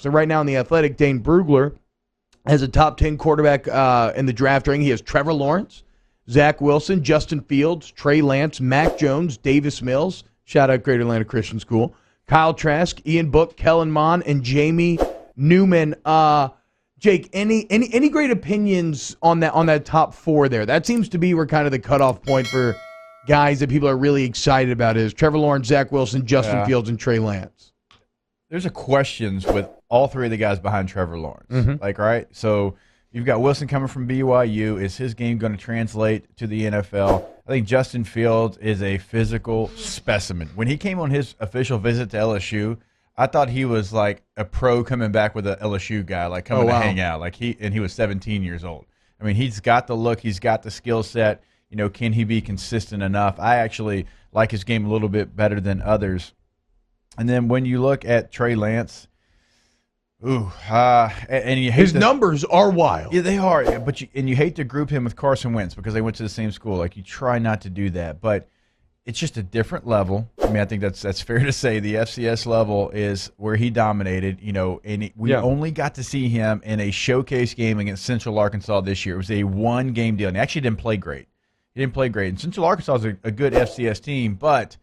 So right now in the Athletic, Dane Brugler has a top 10 quarterback in the draft ranking. He has Trevor Lawrence, Zach Wilson, Justin Fields, Trey Lance, Mac Jones, Davis Mills, shout out Greater Atlanta Christian School, Kyle Trask, Ian Book, Kellen Mond, and Jamie Newman. Jake, any great opinions on that top 4 there? That seems to be where kind of the cutoff point for guys that people are really excited about is Trevor Lawrence, Zach Wilson, Justin Fields, and Trey Lance. There's a questions with all 3 of the guys behind Trevor Lawrence. Mm-hmm. Right? So you've got Wilson coming from BYU. Is his game going to translate to the NFL? I think Justin Fields is a physical specimen. When he came on his official visit to LSU, I thought he was like a pro coming back with an LSU guy, like coming to hang out. And he was 17 years old. I mean, he's got the look, he's got the skill set. Can he be consistent enough? I actually like his game a little bit better than others. And then when you look at Trey Lance, and you hate his numbers are wild. Yeah, they are. But you hate to group him with Carson Wentz because they went to the same school. Like, you try not to do that, but it's just a different level. I mean, I think that's fair to say. The FCS level is where he dominated, and we only got to see him in a showcase game against Central Arkansas this year. It was a one-game deal, and he actually didn't play great. And Central Arkansas is a good FCS team, but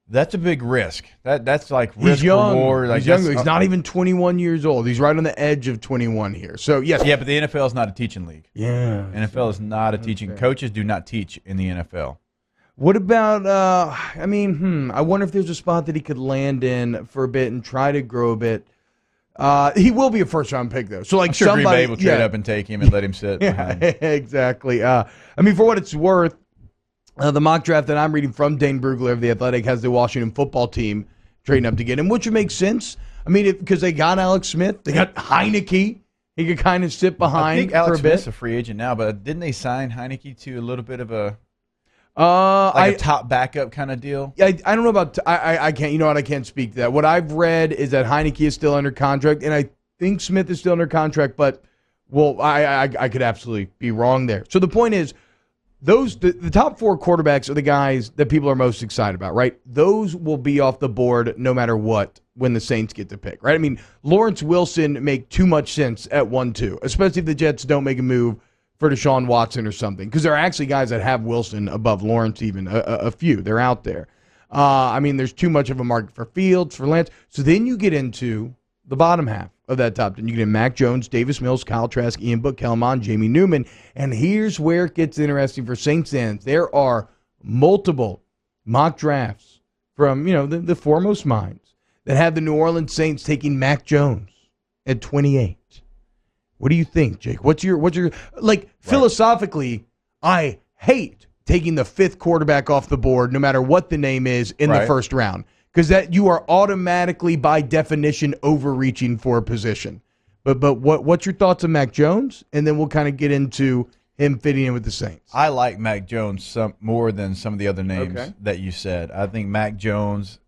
that's a big risk. That's like risk reward. He's young. He's not even 21 years old. He's right on the edge of 21 here. So, yes. Yeah, but the NFL is not a teaching league. Yeah. NFL is not a teaching. Fair. Coaches do not teach in the NFL. What about, I wonder if there's a spot that he could land in for a bit and try to grow a bit. He will be a first-round pick, though. So, like, I'm sure Green Bay will trade up and take him and let him sit. Yeah, exactly. For what it's worth, the mock draft that I'm reading from Dane Brugler of The Athletic has the Washington football team trading up to get him, which would make sense. I mean, because they got Alex Smith. They got Heineke. He could kind of sit behind I think for a bit. Alex Smith's a free agent now, but didn't they sign Heineke to a little bit of a a top backup kind of deal? I don't know about I can't. You know what? I can't speak to that. What I've read is that Heineke is still under contract, and I think Smith is still under contract. But I could absolutely be wrong there. So the point is, the top 4 quarterbacks are the guys that people are most excited about, right? Those will be off the board no matter what when the Saints get to pick, right? I mean, Lawrence Wilson make too much sense at 1-2, especially if the Jets don't make a move for Deshaun Watson or something, because there are actually guys that have Wilson above Lawrence even, a few. They're out there. There's too much of a market for Fields, for Lance. So then you get into the bottom half of that top 10. You get in Mac Jones, Davis Mills, Kyle Trask, Ian Book, Kellen Mond, Jamie Newman. And here's where it gets interesting for Saints fans. There are multiple mock drafts from, the foremost minds that have the New Orleans Saints taking Mac Jones at 28. What do you think, Jake? What's your philosophically, I hate taking the 5th quarterback off the board, no matter what the name is, in the first round, because that you are automatically, by definition, overreaching for a position. But what's your thoughts on Mac Jones? And then we'll kind of get into him fitting in with the Saints. I like Mac Jones more than some of the other names that you said. I think Mac Jones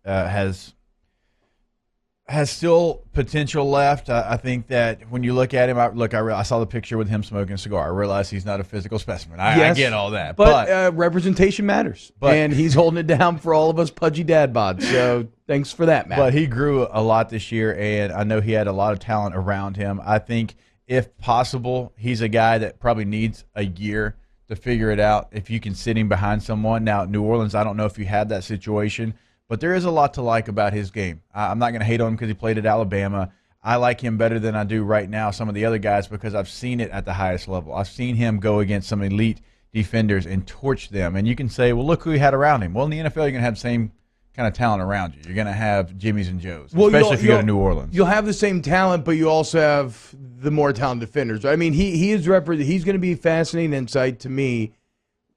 has still potential left. I think that when you look at him, I saw the picture with him smoking a cigar. I realize he's not a physical specimen. I get all that. But representation matters. And he's holding it down for all of us pudgy dad bods. So thanks for that, Matt. But he grew a lot this year, and I know he had a lot of talent around him. I think, if possible, he's a guy that probably needs a year to figure it out if you can sit him behind someone. Now, New Orleans, I don't know if you had that situation, but there is a lot to like about his game. I'm not going to hate on him because he played at Alabama. I like him better than I do right now some of the other guys because I've seen it at the highest level. I've seen him go against some elite defenders and torch them. And you can say, well, look who he had around him. Well, in the NFL, you're going to have the same kind of talent around you. You're going to have Jimmys and Joes, especially if you go to New Orleans. You'll have the same talent, but you also have the more talented defenders. I mean, he's going to be fascinating insight to me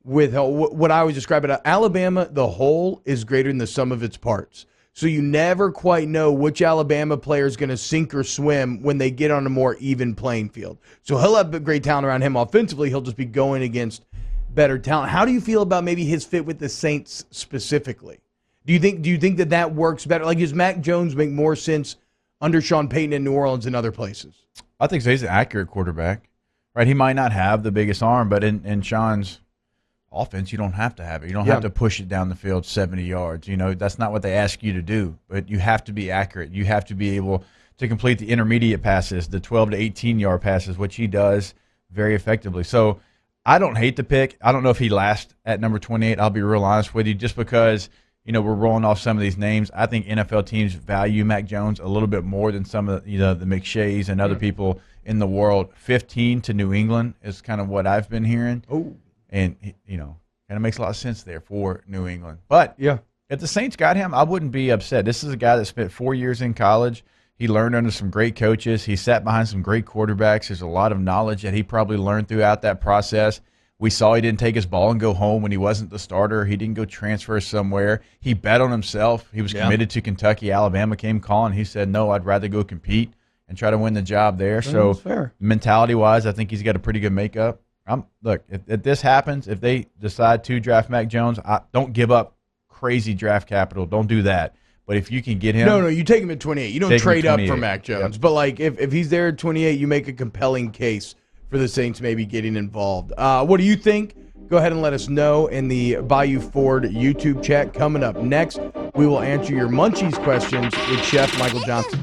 with what I always describe it. Alabama, the whole is greater than the sum of its parts. So you never quite know which Alabama player is going to sink or swim when they get on a more even playing field. So he'll have great talent around him offensively. He'll just be going against better talent. How do you feel about maybe his fit with the Saints specifically? Do you think that works better? Like, does Mac Jones make more sense under Sean Payton in New Orleans and other places? I think so. He's an accurate quarterback, right? He might not have the biggest arm, but in Sean's offense, you don't have to have it. You don't have to push it down the field 70 yards. That's not what they ask you to do, but you have to be accurate. You have to be able to complete the intermediate passes, the 12 to 18-yard passes, which he does very effectively. So I don't hate the pick. I don't know if he lasts at number 28. I'll be real honest with you, just because we're rolling off some of these names. I think NFL teams value Mac Jones a little bit more than some of the McShays and other people in the world. 15 to New England is kind of what I've been hearing. Oh, and kind of makes a lot of sense there for New England. But yeah, if the Saints got him, I wouldn't be upset. This is a guy that spent 4 years in college. He learned under some great coaches. He sat behind some great quarterbacks. There's a lot of knowledge that he probably learned throughout that process. We saw he didn't take his ball and go home when he wasn't the starter. He didn't go transfer somewhere. He bet on himself. He was committed to Kentucky. Alabama came calling. He said, no, I'd rather go compete and try to win the job there. So fair. Mentality-wise, I think he's got a pretty good makeup. Look, if this happens, if they decide to draft Mac Jones, don't give up crazy draft capital. Don't do that. But if you can get him. No, you take him at 28. You don't trade up for Mac Jones. Yep. But, like, if he's there at 28, you make a compelling case for the Saints maybe getting involved. What do you think? Go ahead and let us know in the Bayou Ford YouTube chat. Coming up next, we will answer your Munchies questions with Chef Michael Johnson.